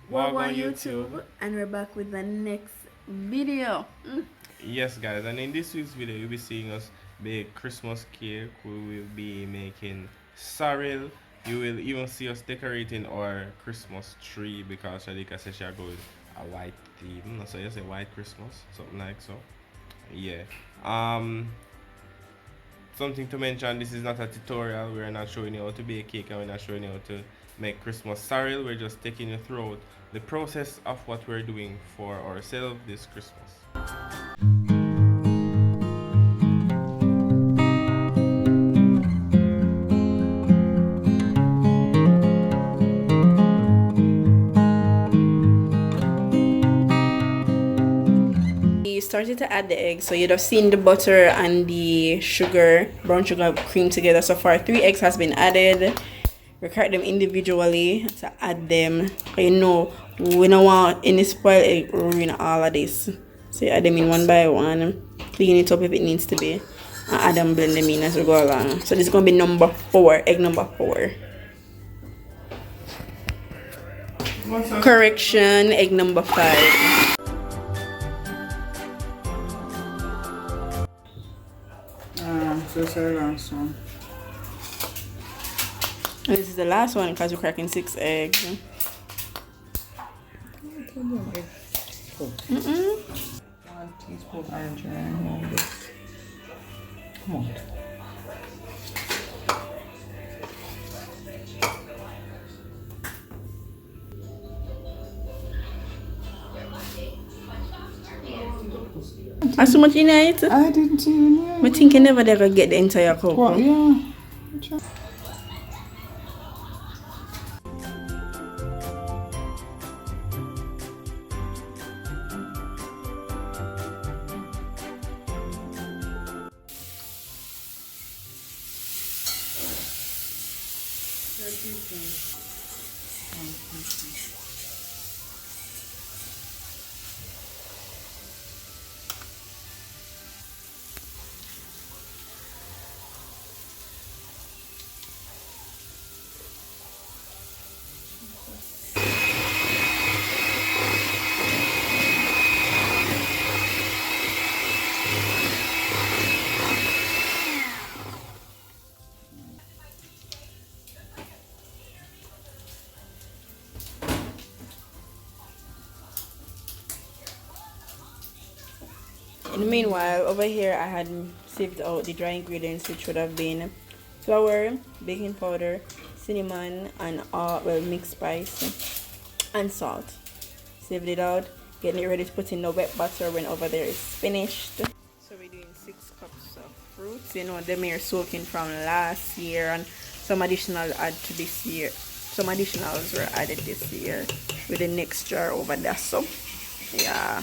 Welcome on YouTube, and we're back with the next video. Yes, guys, and in this week's video, you'll be seeing us bake Christmas cake. We will be making sorrel. You will even see us decorating our Christmas tree because Shadika says she are going a white theme. So you say white Christmas, something like so. Yeah. Um. Something to mention: this is not a tutorial. We're not showing you how to bake cake, and we're not showing you how to make Christmas sorrel. We're just taking you through the process of what we're doing for ourselves this Christmas. We started to add the eggs, so you'd have seen the butter and the sugar, brown sugar cream together. So far, 3 eggs has been added. We crack them individually to add them. You know, we don't want any spoiled egg ruin all of this. So you add them in one by one, clean it up if it needs to be, and add and blend them in as we go along. So this is gonna be number 4, egg number 4. Correction, egg number 5. So it's the last one. This is the last one because we're cracking 6 eggs. 1 teaspoon orange and this. Come on. That's so much in it. I didn't even know. I think you never ever get the entire cup. What? Yeah. In the meanwhile, over here I had saved out the dry ingredients, which would have been flour, baking powder, cinnamon, and mixed spice and salt. Saved it out, getting it ready to put in the wet butter when over there is finished. So we're doing 6 cups of fruits. You know, them are soaking from last year, and some additional add to this year. Some additionals were added this year with the next jar over there. So yeah.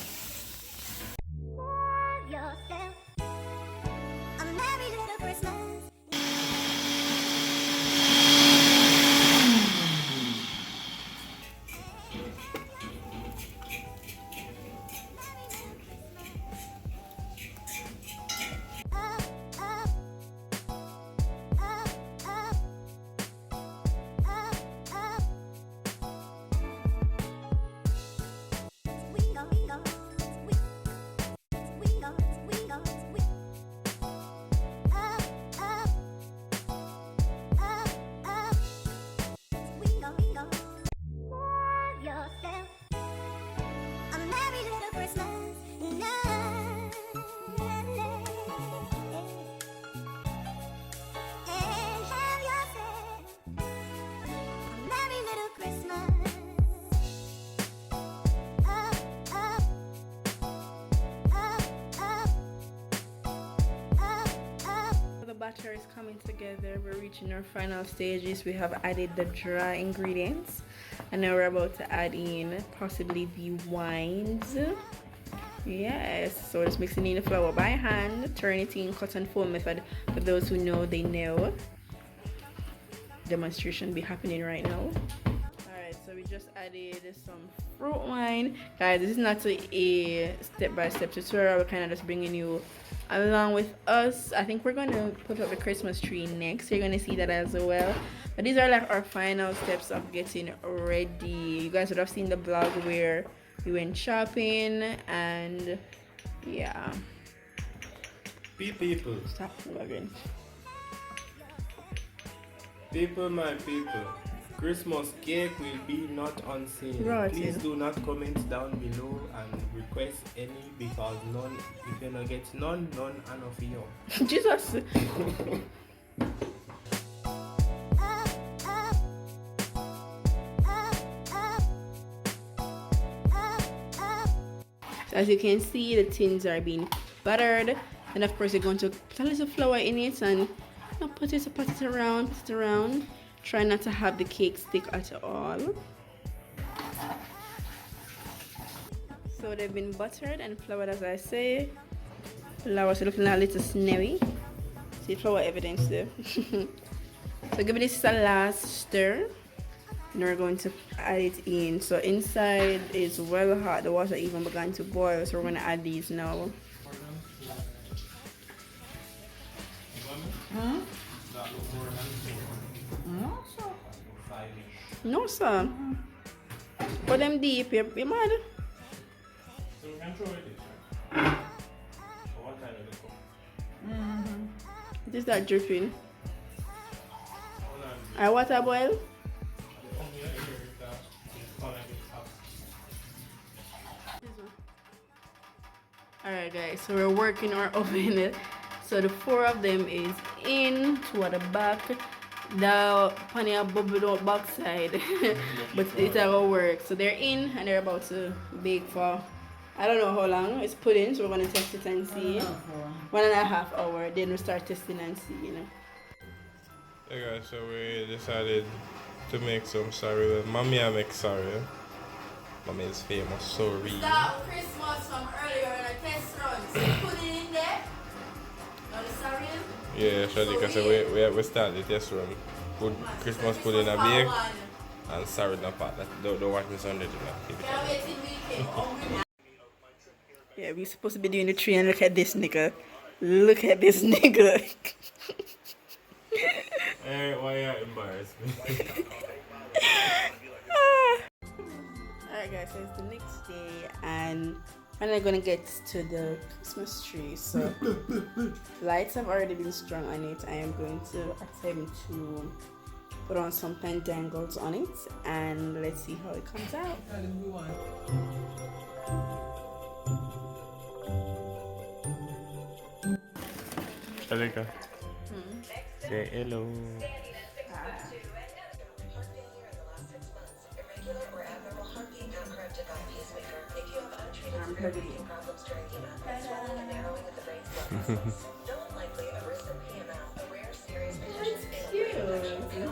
Batter is coming together. We're reaching our final stages. We have added the dry ingredients, and now we're about to add in possibly the wines. Yes, so just mixing in the flour by hand, turn it in cut and fold method. For those who know, they know. Demonstration be happening right now. Alright, so we just added some fruit wine. Guys, this is not a step-by-step tutorial. We're kind of just bringing you along with us. I think we're going to put up the Christmas tree next. You're going to see that as well. But these are like our final steps of getting ready. You guys would have seen the vlog where we went shopping and yeah. People. Stop vlogging. People, my people. Christmas cake will be not on sale. Right. Please do not comment down below and request any because none, if you don't get none and of you. Jesus. So as you can see, the tins are being buttered, and of course you're going to put a little flour in it and put it around. Try not to have the cake stick at all. So they've been buttered and floured, as I say. Flour so looking a little snowy. See flour evidence there. So give this a last stir. And we're going to add it in. So inside is well hot. The water even began to boil. So we're going to add these now. No, sir. Put them deep. You mad? So we can throw it in. What time is it? It is that dripping. I water boil. Alright guys, so we're working our oven. So the 4 of them is in toward the back. The panny bubbled out backside. But it will work. So they're in and they're about to bake for I don't know how long it's put in, so we're gonna test it and see. 1.5 hour. Then we start testing and see, you know. Hey guys, so we decided to make some sorrel. Mommy I make sorrel. Mommy is famous sorrel. Start Christmas from earlier in a test run. So you put it in there. Now the sorrel. Yeah, Shadika, so we start the test run. Put Christmas pudding in a bake and sorrel in a pot. Don't watch me Sunday tonight. Yeah, we're supposed to be doing the tree and look at this nigga. Look at this nigga. Hey, why you embarrassed me? Alright guys, so it's the next day and I'm gonna get to the Christmas tree. So lights have already been strung on it. I am going to attempt to put on some pentangles on it and let's see how it comes out. Shadika, say hello.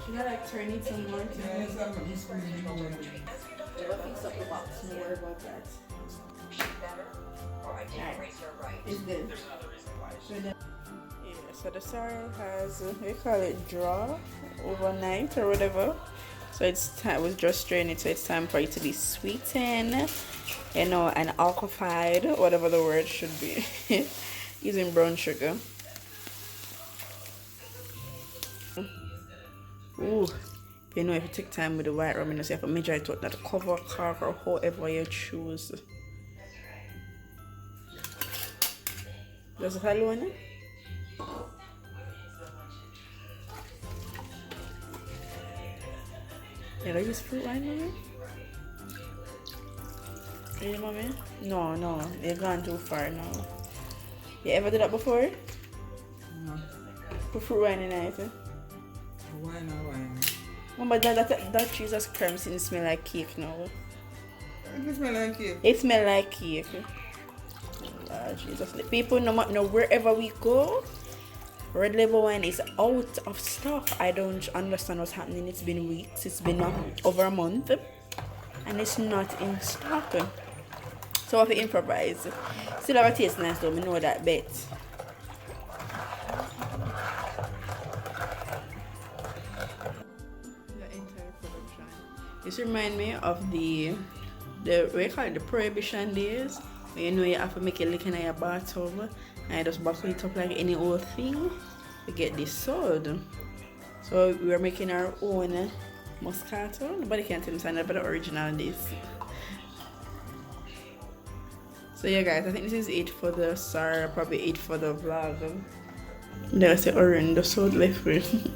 Should I like turn it some more to fix up the box? No worry about that. It's good. Yeah, so the sorrel has we call it draw overnight or whatever. So it's time was just strained, so it's time for it to be sweetened, you know, and alcoholified, whatever the word should be, using brown sugar. Ooh, you know, if you take time with the white rum, you know, so you have to measure it out, that cover, carve, or however you choose. Does it have one? Yeah, I use fruit wine, mommy? Really, mommy? No, you've gone too far now. You ever did that before? No. Put fruit wine in it, eh? Wine. Mama, that Jesus Christ didn't smell like cake now. It smell like cake. It smell like cake. Oh, Jesus. The people know wherever we go, red label wine is out of stock. I don't understand what's happening. It's been weeks. It's been over a month. And it's not in stock. So I have to improvise. Still have a taste nice though. We know that bet. The entire production. This reminds me of the we call it the prohibition days. When you know you have to make a lick in your bathtub and you just buckle it up like any old thing to get this sold. So we are making our own Moscato. Nobody can tell me something about the original this. So yeah guys, I think this is it for the sorry, probably it for the vlog. There's a horrendous so left with.